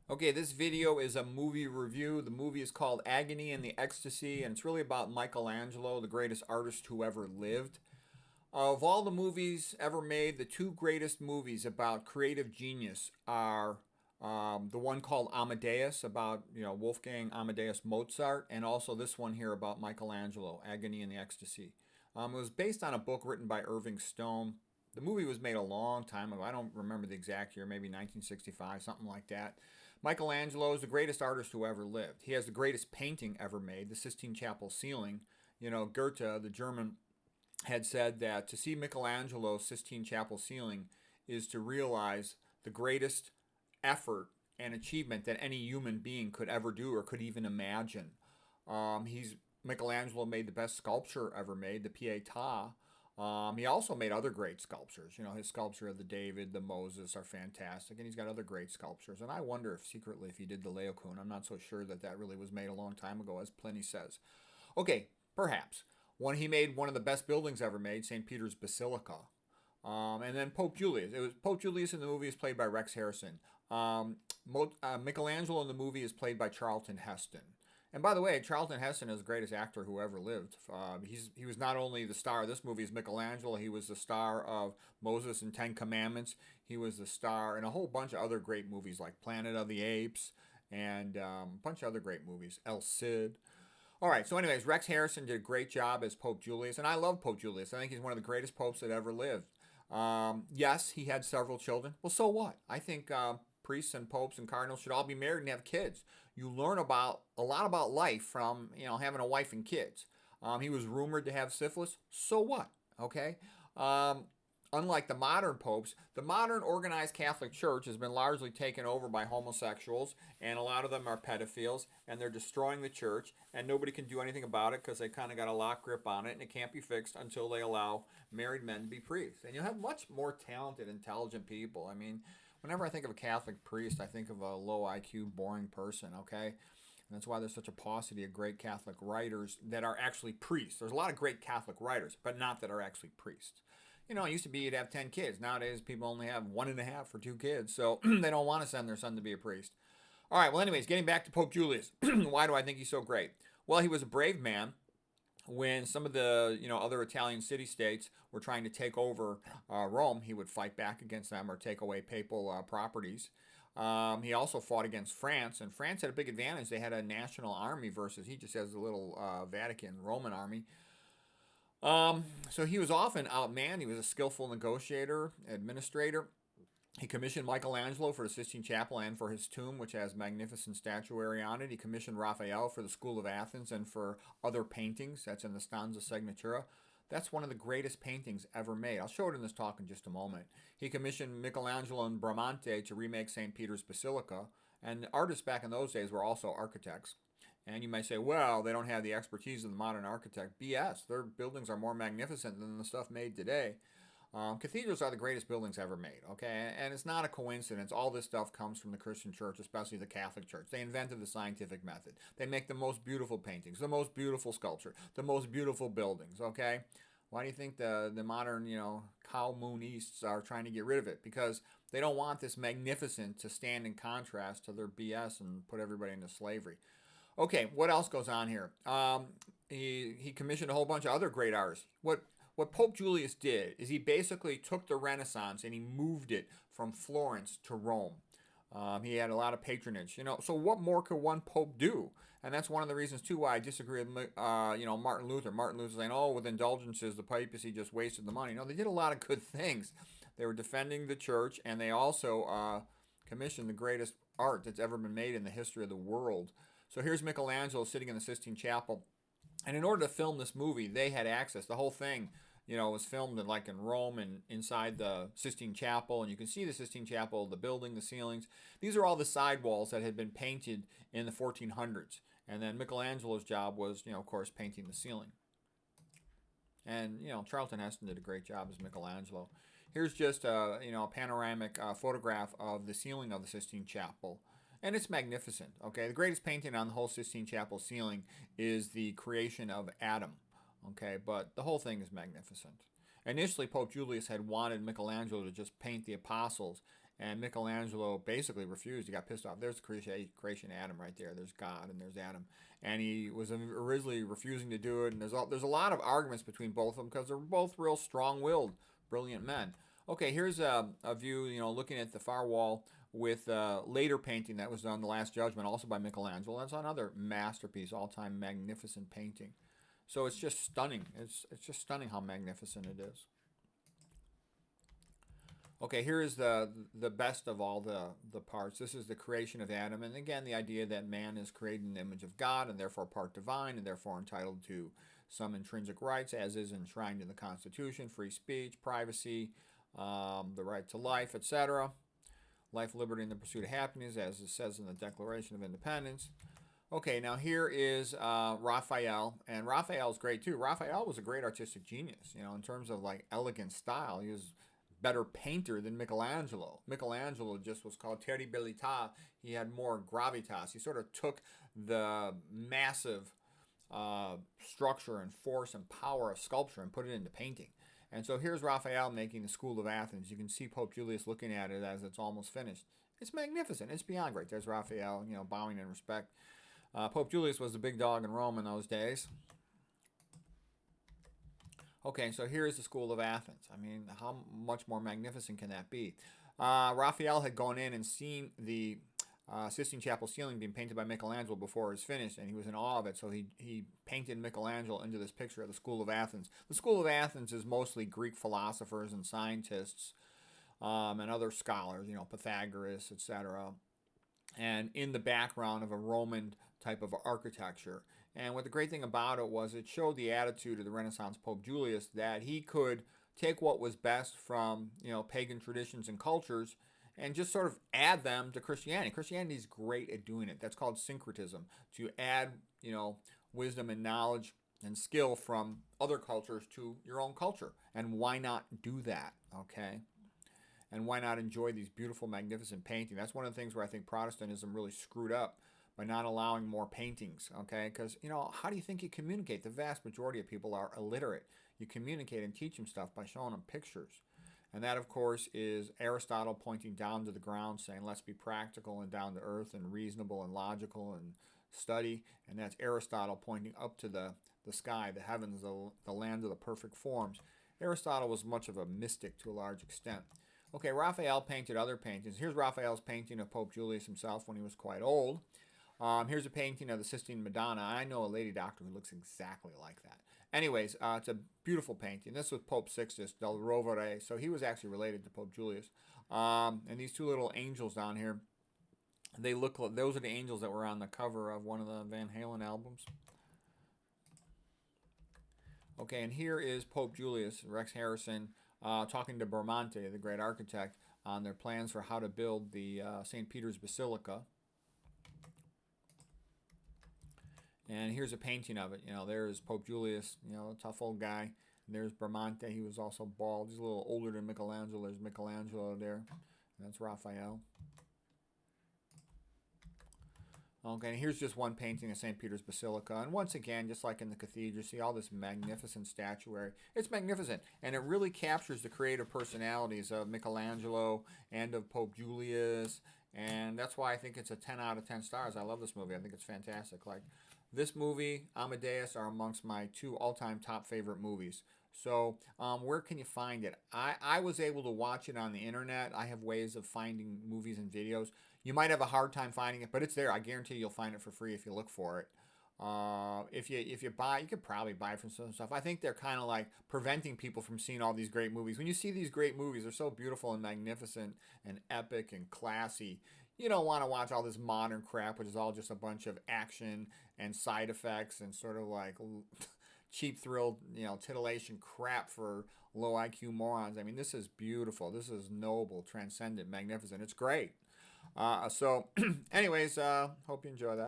Okay, this video is a movie review. The movie is called Agony and the Ecstasy, and it's really about Michelangelo, the greatest artist who ever lived. Of all the movies ever made, the two greatest movies about creative genius are the one called Amadeus, about Wolfgang Amadeus Mozart, and also this one here about Michelangelo, Agony and the Ecstasy. It was based on a book written by Irving Stone. The movie was made a long time ago. I don't remember the exact year, maybe 1965, something like that. Michelangelo is the greatest artist who ever lived. He has the greatest painting ever made, the Sistine Chapel ceiling. Goethe, the German, had said that to see Michelangelo's Sistine Chapel ceiling is to realize the greatest effort and achievement that any human being could ever do or could even imagine. He's Michelangelo made the best sculpture ever made, the Pietà. He also made other great sculptures. His sculpture of the David, the Moses are fantastic, and he's got other great sculptures. And I wonder if secretly if he did the Laocoon. I'm not so sure that that really was made a long time ago, as Pliny says. Okay, perhaps. He made one of the best buildings ever made, St. Peter's Basilica. And then Pope Julius. It was Pope Julius in the movie is played by Rex Harrison. Michelangelo in the movie is played by Charlton Heston. And by the way, Charlton Heston is the greatest actor who ever lived. He was not only the star of this movie as Michelangelo, he was the star of Moses and Ten Commandments. He was the star in a whole bunch of other great movies like Planet of the Apes and a bunch of other great movies. El Cid. All right, so anyways, Rex Harrison did a great job as Pope Julius, and I love Pope Julius. I think he's one of the greatest popes that ever lived. Yes, he had several children. Well, so what? I think priests and popes and cardinals should all be married and have kids. You learn about a lot about life from having a wife and kids. He was rumored to have syphilis. So what? Okay. Unlike the modern popes, the modern organized Catholic Church has been largely taken over by homosexuals, and a lot of them are pedophiles, and they're destroying the church, and nobody can do anything about it because they kind of got a lock grip on it, and it can't be fixed until they allow married men to be priests. And you'll have much more talented, intelligent people. I mean, whenever I think of a Catholic priest, I think of a low IQ, boring person, okay? And that's why there's such a paucity of great Catholic writers that are actually priests. There's a lot of great Catholic writers, but not that are actually priests. It used to be you'd have 10 kids. Nowadays, people only have 1.5 or 2 kids, so they don't want to send their son to be a priest. All right, well, anyways, getting back to Pope Julius. Why do I think he's so great? Well, he was a brave man when some of the other Italian city-states were trying to take over Rome. He would fight back against them or take away papal properties. He also fought against France, and France had a big advantage. They had a national army versus he just has a little Vatican Roman army. So he was often outmanned. He was a skillful negotiator, administrator. He commissioned Michelangelo for the Sistine Chapel and for his tomb, which has magnificent statuary on it. He commissioned Raphael for the School of Athens and for other paintings. That's in the Stanza Signatura. That's one of the greatest paintings ever made. I'll show it in this talk in just a moment. He commissioned Michelangelo and Bramante to remake St. Peter's Basilica. And artists back in those days were also architects. And you might say, well, they don't have the expertise of the modern architect. BS. Their buildings are more magnificent than the stuff made today. Cathedrals are the greatest buildings ever made, okay? And it's not a coincidence. All this stuff comes from the Christian church, especially the Catholic Church. They invented the scientific method. They make the most beautiful paintings, the most beautiful sculpture, the most beautiful buildings, okay? Why do you think the modern, cow moonists are trying to get rid of it? Because they don't want this magnificent to stand in contrast to their BS and put everybody into slavery. Okay, what else goes on here? He commissioned a whole bunch of other great artists. What Pope Julius did is he basically took the Renaissance and he moved it from Florence to Rome. He had a lot of patronage, So what more could one pope do? And that's one of the reasons too why I disagree with, Martin Luther. Martin Luther saying, "Oh, with indulgences, the papacy just wasted the money." No, they did a lot of good things. They were defending the church, and they also commissioned the greatest art that's ever been made in the history of the world. So here's Michelangelo sitting in the Sistine Chapel. And in order to film this movie, they had access. The whole thing, was filmed in Rome and inside the Sistine Chapel. And you can see the Sistine Chapel, the building, the ceilings. These are all the side walls that had been painted in the 1400s. And then Michelangelo's job was, of course, painting the ceiling. And, Charlton Heston did a great job as Michelangelo. Here's just a panoramic photograph of the ceiling of the Sistine Chapel. And it's magnificent, okay? The greatest painting on the whole Sistine Chapel ceiling is the creation of Adam, okay? But the whole thing is magnificent. Initially, Pope Julius had wanted Michelangelo to just paint the apostles, And Michelangelo basically refused. He got pissed off. There's the creation of Adam right there. There's God and there's Adam. And he was originally refusing to do it. And there's a lot of arguments between both of them because they're both real strong-willed, brilliant men. Okay, here's a view, looking at the far wall with later painting that was done, The Last Judgment, also by Michelangelo. That's another masterpiece, all-time magnificent painting. So it's just stunning. It's just stunning how magnificent it is. Okay, here is the best of all the parts. This is the creation of Adam. And again, the idea that man is created in the image of God and therefore part divine and therefore entitled to some intrinsic rights, as is enshrined in the Constitution: free speech, privacy, the right to life, etc. Life, liberty, and the pursuit of happiness, as it says in the Declaration of Independence. Okay, now here is Raphael, and Raphael's great too. Raphael was a great artistic genius, in terms of like elegant style. He was better painter than Michelangelo. Michelangelo just was called terribilità. He had more gravitas. He sort of took the massive structure and force and power of sculpture and put it into painting. And so here's Raphael making the School of Athens. You can see Pope Julius looking at it as it's almost finished. It's magnificent. It's beyond great. There's Raphael, bowing in respect. Pope Julius was the big dog in Rome in those days. Okay, so here's the School of Athens. I mean, how much more magnificent can that be? Raphael had gone in and seen the Sistine Chapel ceiling being painted by Michelangelo before it was finished, and he was in awe of it, so he painted Michelangelo into this picture of the School of Athens. The School of Athens is mostly Greek philosophers and scientists and other scholars, Pythagoras, etc., and in the background of a Roman type of architecture. And what the great thing about it was it showed the attitude of the Renaissance Pope Julius that he could take what was best from, pagan traditions and cultures and just sort of add them to Christianity. Christianity is great at doing it. That's called syncretism, to add, wisdom and knowledge and skill from other cultures to your own culture. And why not do that, okay? And why not enjoy these beautiful, magnificent paintings? That's one of the things where I think Protestantism really screwed up by not allowing more paintings, okay? Because, how do you think you communicate? The vast majority of people are illiterate. You communicate and teach them stuff by showing them pictures. And that, of course, is Aristotle pointing down to the ground, saying, let's be practical and down to earth and reasonable and logical and study. And that's Aristotle pointing up to the sky, the heavens, the land of the perfect forms. Aristotle was much of a mystic to a large extent. Okay, Raphael painted other paintings. Here's Raphael's painting of Pope Julius himself when he was quite old. Here's a painting of the Sistine Madonna. I know a lady doctor who looks exactly like that. Anyways, it's a beautiful painting. This was Pope Sixtus del Rovere, so he was actually related to Pope Julius. And these two little angels down here, those are the angels that were on the cover of one of the Van Halen albums. Okay, and here is Pope Julius, Rex Harrison, talking to Bramante, the great architect, on their plans for how to build the St. Peter's Basilica. And here's a painting of it. There's Pope Julius, a tough old guy. And there's Bramante. He was also bald. He's a little older than Michelangelo. There's Michelangelo there. And that's Raphael. Okay, and here's just one painting of St. Peter's Basilica. And once again, just like in the cathedral, you see all this magnificent statuary. It's magnificent. And it really captures the creative personalities of Michelangelo and of Pope Julius. And that's why I think it's a 10 out of 10 stars. I love this movie. I think it's fantastic. Like, this movie, Amadeus, are amongst my 2 all-time top favorite movies. So where can you find it? I was able to watch it on the internet. I have ways of finding movies and videos. You might have a hard time finding it, but it's there. I guarantee you'll find it for free if you look for it. If you buy, you could probably buy from some stuff. I think they're kind of like preventing people from seeing all these great movies. When you see these great movies, they're so beautiful and magnificent and epic and classy. You don't want to watch all this modern crap, which is all just a bunch of action and side effects and sort of like cheap thrill, titillation crap for low IQ morons. I mean, this is beautiful. This is noble, transcendent, magnificent. It's great. So anyways, hope you enjoy that.